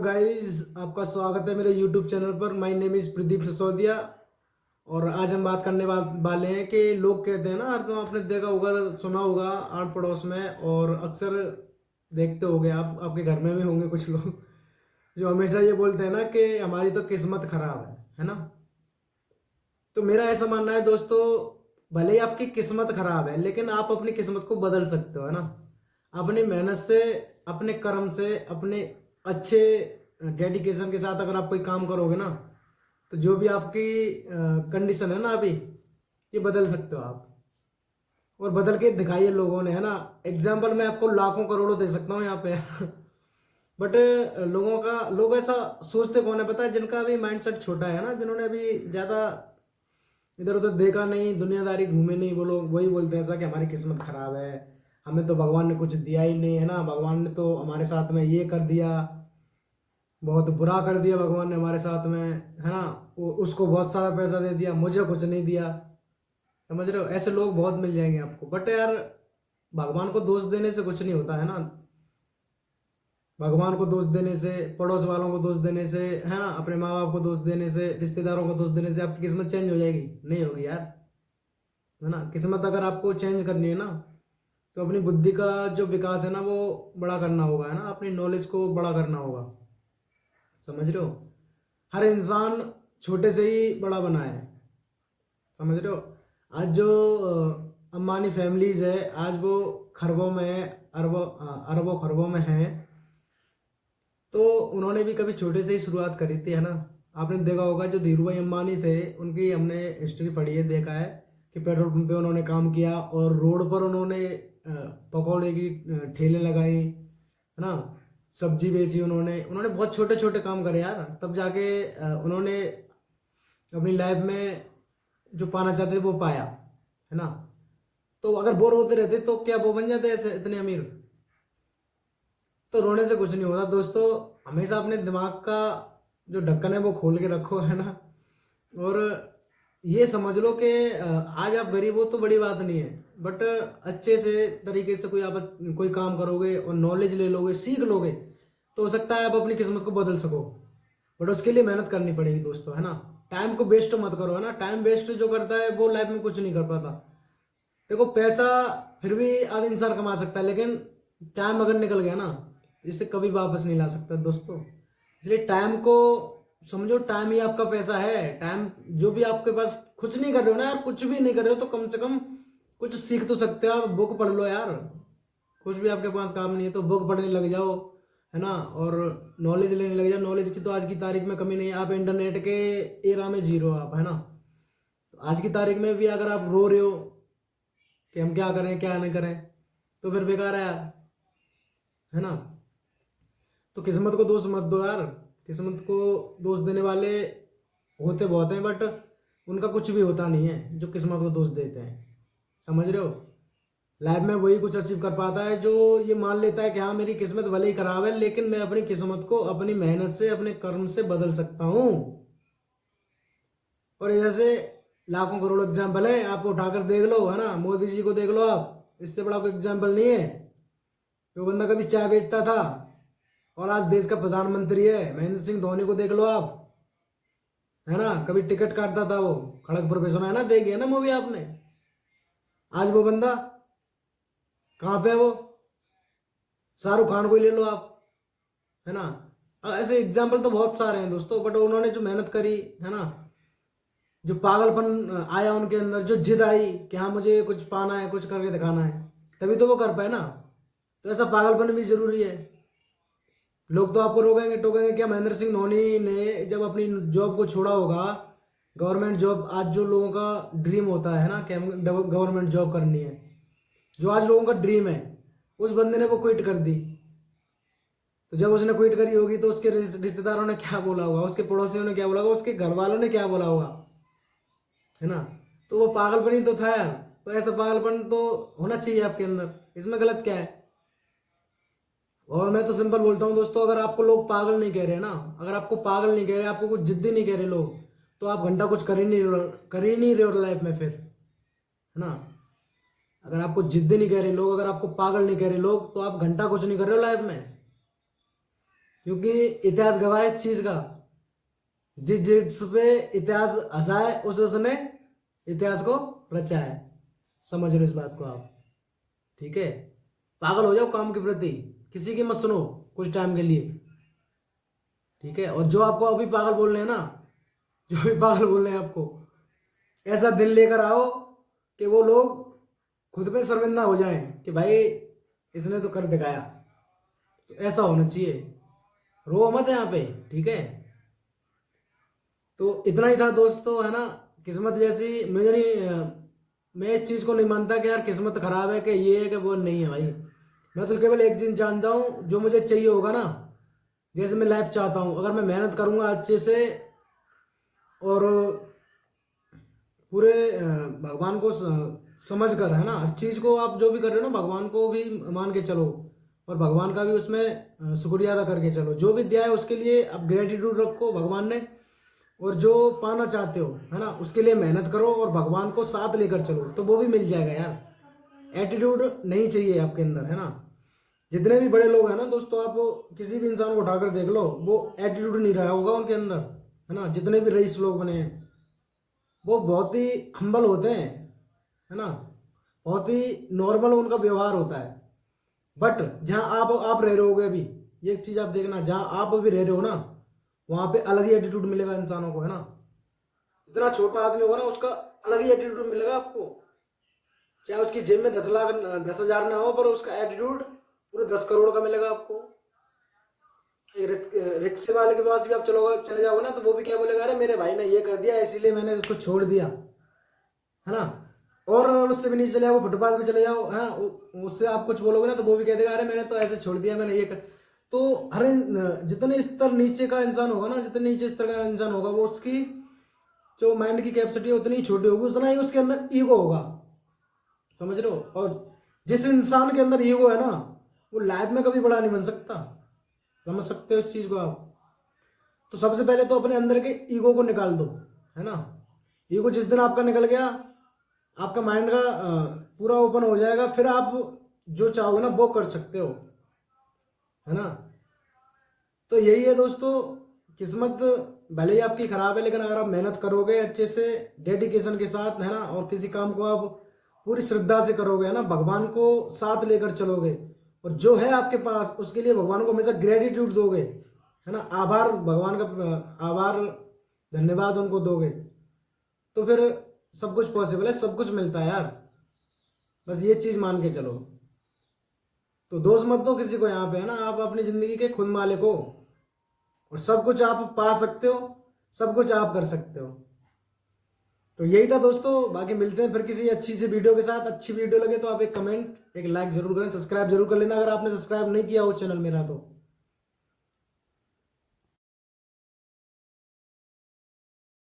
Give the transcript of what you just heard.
Guys, आपका स्वागत है मेरे यूट्यूब चैनल पर। My name is Pradeep Sisodia. और आज हम बात करने वाले हैं कि लोग कहते हैं ना, हरदम आपने देखा होगा, सुना होगा आड़ पड़ोस में, और अक्सर देखते होंगे आप, आपके घर में भी होंगे कुछ लोग जो हमेशा ये बोलते हैं ना कि हमारी तो किस्मत खराब है ना। तो मेरा ऐसा मानना है दोस्तों, भले ही आपकी किस्मत खराब है लेकिन आप अपनी किस्मत को बदल सकते हो, है ना। अपनी मेहनत से, अपने कर्म से, अपने अच्छे डेडिकेशन के साथ अगर आप कोई काम करोगे ना, तो जो भी आपकी कंडीशन है ना अभी, ये बदल सकते हो आप। और बदल के दिखाइए लोगों ने, है ना। एग्जाम्पल मैं आपको लाखों करोड़ों दे सकता हूँ यहाँ पे बट लोग ऐसा सोचते कौन है पता है, जिनका अभी माइंडसेट छोटा है ना, जिन्होंने अभी ज़्यादा इधर उधर देखा नहीं, दुनियादारी घूमे नहीं, वो लोग वही बोलते हैं ऐसा कि हमारी किस्मत खराब है, हमें तो भगवान ने कुछ दिया ही नहीं, है ना। भगवान ने तो हमारे साथ में ये कर दिया, बहुत बुरा कर दिया भगवान ने हमारे साथ में, है ना। वो उसको बहुत सारा पैसा दे दिया, मुझे कुछ नहीं दिया। समझ रहे हो, ऐसे लोग बहुत मिल जाएंगे आपको। बट यार, भगवान को दोष देने से कुछ नहीं होता, है ना। भगवान को दोष देने से, पड़ोस वालों को दोष देने से, है ना, अपने माँ बाप को दोष देने से, रिश्तेदारों को दोष देने से आपकी किस्मत चेंज हो जाएगी? नहीं होगी यार, है ना। किस्मत अगर आपको चेंज करनी है ना, तो अपनी बुद्धि का जो विकास है ना, वो बड़ा करना होगा, है ना। अपनी नॉलेज को बड़ा करना होगा। समझ रहे हो, हर इंसान छोटे से ही बड़ा बना है। समझ रहे हो, आज जो अंबानी फैमिलीज है, आज वो खरबों में है, अरबों खरबों में है। तो उन्होंने भी कभी छोटे से ही शुरुआत करी थी, है ना। आपने देखा होगा जो धीरू भाई अंबानी थे, उनकी हमने हिस्ट्री पढ़ी है, देखा है कि पेट्रोल पंप पे उन्होंने काम किया और रोड पर उन्होंने पकौड़े की ठेले लगाई, है ना। सब्जी बेची उन्होंने उन्होंने बहुत छोटे छोटे काम करे यार, तब जाके उन्होंने अपनी लाइफ में जो पाना चाहते थे वो पाया, है ना। तो अगर बोर होते रहते तो क्या वो बन जाते ऐसे इतने अमीर? तो रोने से कुछ नहीं होता दोस्तों। हमेशा अपने दिमाग का जो ढक्कन है वो खोल के रखो, है ना। और ये समझ लो कि आज आप गरीब हो तो बड़ी बात नहीं है, बट अच्छे से तरीके से कोई काम करोगे और नॉलेज ले लोगे, सीख लोगे, तो हो सकता है आप अपनी किस्मत को बदल सको। बट उसके लिए मेहनत करनी पड़ेगी दोस्तों, है ना। टाइम को वेस्ट मत करो, है ना। टाइम वेस्ट जो करता है वो लाइफ में कुछ नहीं कर पाता। देखो, पैसा फिर भी आदमी इंसान कमा सकता है, लेकिन टाइम अगर निकल गया ना, इसे कभी वापस नहीं ला सकता दोस्तों। इसलिए टाइम को समझो, टाइम ही आपका पैसा है। टाइम जो भी आपके पास, कुछ नहीं कर रहे हो ना यार, कुछ भी नहीं कर रहे हो तो कम से कम कुछ सीख तो सकते हो आप। बुक पढ़ लो यार, कुछ भी आपके पास काम नहीं है तो बुक पढ़ने लग जाओ, है ना। और नॉलेज लेने लग जाओ। नॉलेज की तो आज की तारीख में कमी नहीं है। आप इंटरनेट के एरा में जी रहे हो आप, है ना। तो आज की तारीख में भी अगर आप रो रहे हो कि हम क्या करें क्या नहीं करें, तो फिर बेकार है यार, है ना। तो किस्मत को दोष मत दो यार। किस्मत को दोष देने वाले होते बहुत हैं, बट उनका कुछ भी होता नहीं है जो किस्मत को दोष देते हैं। समझ रहे हो, लाइफ में वही कुछ अचीव कर पाता है जो ये मान लेता है कि हाँ, मेरी किस्मत भले ही खराब है लेकिन मैं अपनी किस्मत को अपनी मेहनत से, अपने कर्म से बदल सकता हूँ। और जैसे लाखों करोड़ एग्जाम्पल है, आप उठाकर देख लो, है ना। मोदी जी को देख लो आप, इससे बड़ा कोई एग्जाम्पल नहीं है। जो बंदा कभी चाय बेचता था और आज देश का प्रधानमंत्री है। महेंद्र सिंह धोनी को देख लो आप, है ना। कभी टिकट काटता था वो, खड़गपुर पे, सुना है ना, देखी है ना मूवी आपने। आज वो बंदा कहाँ पे है वो? शाहरुख खान को ही ले लो आप, है ना। ऐसे एग्जाम्पल तो बहुत सारे हैं दोस्तों, बट उन्होंने जो मेहनत करी, है ना, जो पागलपन आया उनके अंदर, जो जिद आई कि हाँ मुझे कुछ पाना है, कुछ करके दिखाना है, तभी तो वो कर पाए ना। तो ऐसा पागलपन भी जरूरी है। लोग तो आपको रोकेंगे टोकेंगे, क्या महेंद्र सिंह धोनी ने जब अपनी जॉब को छोड़ा होगा, गवर्नमेंट जॉब, आज जो लोगों का ड्रीम होता है ना कि हम गवर्नमेंट जॉब करनी है, जो आज लोगों का ड्रीम है, उस बंदे ने वो क्विट कर दी। तो जब उसने क्विट करी होगी तो उसके रिश्तेदारों ने क्या बोला होगा, उसके पड़ोसियों ने क्या बोला होगा, उसके घर वालों ने क्या बोला होगा, है ना। तो वो पागलपन ही तो था यार। तो ऐसा पागलपन तो होना चाहिए आपके अंदर, इसमें गलत क्या है? और मैं तो सिंपल बोलता हूँ दोस्तों, अगर आपको लोग पागल नहीं कह रहे ना, अगर आपको पागल नहीं कह रहे, आपको कुछ जिद्दी नहीं कह रहे लोग, तो आप घंटा कुछ कर ही नहीं रहे हो लाइफ में फिर, है ना। अगर आपको जिद्दी नहीं कह रहे लोग, अगर आपको पागल नहीं कह रहे लोग, तो आप घंटा कुछ नहीं कर रहे हो लाइफ में। क्योंकि इतिहास गवाह है इस चीज का। जिस पे इतिहास हंसा है उसने इतिहास को रचा है। समझ लो इस बात को आप। ठीक है, पागल हो जाओ काम के प्रति, किसी की मत सुनो कुछ टाइम के लिए। ठीक है, और जो आपको अभी पागल बोल रहे हैं ना, जो भी पागल बोल रहे हैं आपको, ऐसा दिन लेकर आओ कि वो लोग खुद पे शर्मिंदा हो जाएं कि भाई इसने तो कर दिखाया। तो ऐसा होना चाहिए, रो मत यहाँ पे। ठीक है, तो इतना ही था दोस्तों, है ना। किस्मत जैसी मुझे नहीं मैं इस चीज को नहीं मानता कि यार किस्मत खराब है कि ये है कि वो नहीं है भाई। मैं तो केवल एक चीज जानता हूँ, जो मुझे चाहिए होगा ना, जैसे मैं लाइफ चाहता हूँ, अगर मैं मेहनत करूंगा अच्छे से और पूरे भगवान को समझ कर, है ना, हर चीज को आप जो भी कर रहे हो ना, भगवान को भी मान के चलो और भगवान का भी उसमें शुक्रिया अदा करके चलो। जो भी दिया है उसके लिए आप ग्रेटिट्यूड रखो भगवान ने, और जो पाना चाहते हो, है ना, उसके लिए मेहनत करो और भगवान को साथ लेकर चलो, तो वो भी मिल जाएगा यार। एटीट्यूड नहीं चाहिए आपके अंदर, है ना। जितने भी बड़े लोग हैं ना दोस्तों, आप किसी भी इंसान को उठाकर देख लो, वो एटीट्यूड नहीं रहा होगा उनके अंदर, है ना। जितने भी रईस लोग बने हैं वो बहुत ही हम्बल होते हैं, है ना, बहुत ही नॉर्मल उनका व्यवहार होता है। बट जहाँ आप रह रहे होगे अभी, ये एक चीज आप देखना, जहाँ आप अभी रह रहे हो ना, वहां पे अलग ही एटीट्यूड मिलेगा इंसानों को, है ना। जितना छोटा आदमी होगा ना, उसका अलग ही एटीट्यूड मिलेगा आपको। चाहे उसकी जेब में 10 लाख 10,000 ना हो, पर उसका एटीट्यूड पूरे 10 करोड़ का मिलेगा आपको। रिक्शे वाले के पास भी आप चले जाओगे ना, तो वो भी क्या बोलेगा, अरे मेरे भाई ने ये कर दिया इसीलिए मैंने उसको छोड़ दिया, है ना। और उससे भी नीचे चले जाओ, फुटपाथ पे चले जाओ, है ना, उससे आप कुछ बोलोगे ना, तो वो भी कह देगा, अरे मैंने तो ऐसे छोड़ दिया, मैंने ये कर। तो हर जितने स्तर नीचे का इंसान होगा ना, जितने नीचे स्तर का इंसान होगा, वो उसकी जो माइंड की कैपेसिटी है उतनी ही छोटी होगी, उतना ही उसके अंदर ईगो होगा। समझ रहे हो। और जिस इंसान के अंदर ईगो है ना, वो लाइफ में कभी बड़ा नहीं बन सकता। समझ सकते हो इस चीज को आप। तो सबसे पहले तो अपने अंदर के ईगो को निकाल दो, है ना। ईगो जिस दिन आपका निकल गया, आपका माइंड का पूरा ओपन हो जाएगा, फिर आप जो चाहोगे ना वो कर सकते हो, है ना। तो यही है दोस्तों, किस्मत भले ही आपकी खराब है, लेकिन अगर आप मेहनत करोगे अच्छे से, डेडिकेशन के साथ, है ना, और किसी काम को आप पूरी श्रद्धा से करोगे, है ना, भगवान को साथ लेकर चलोगे, और जो है आपके पास उसके लिए भगवान को हमेशा ग्रेटिट्यूड दोगे, है ना, आभार, भगवान का आभार, धन्यवाद उनको दोगे, तो फिर सब कुछ पॉसिबल है, सब कुछ मिलता है यार। बस ये चीज मान के चलो। तो दोस्त मत दो किसी को यहाँ पे, है ना। आप अपनी जिंदगी के खुद मालिक हो, और सब कुछ आप पा सकते हो, सब कुछ आप कर सकते हो। तो यही था दोस्तों, बाकी मिलते हैं फिर किसी अच्छी सी वीडियो के साथ। अच्छी वीडियो लगे तो आप एक कमेंट, एक लाइक जरूर करें, सब्सक्राइब जरूर कर लेना अगर आपने सब्सक्राइब नहीं किया हो चैनल मेरा तो।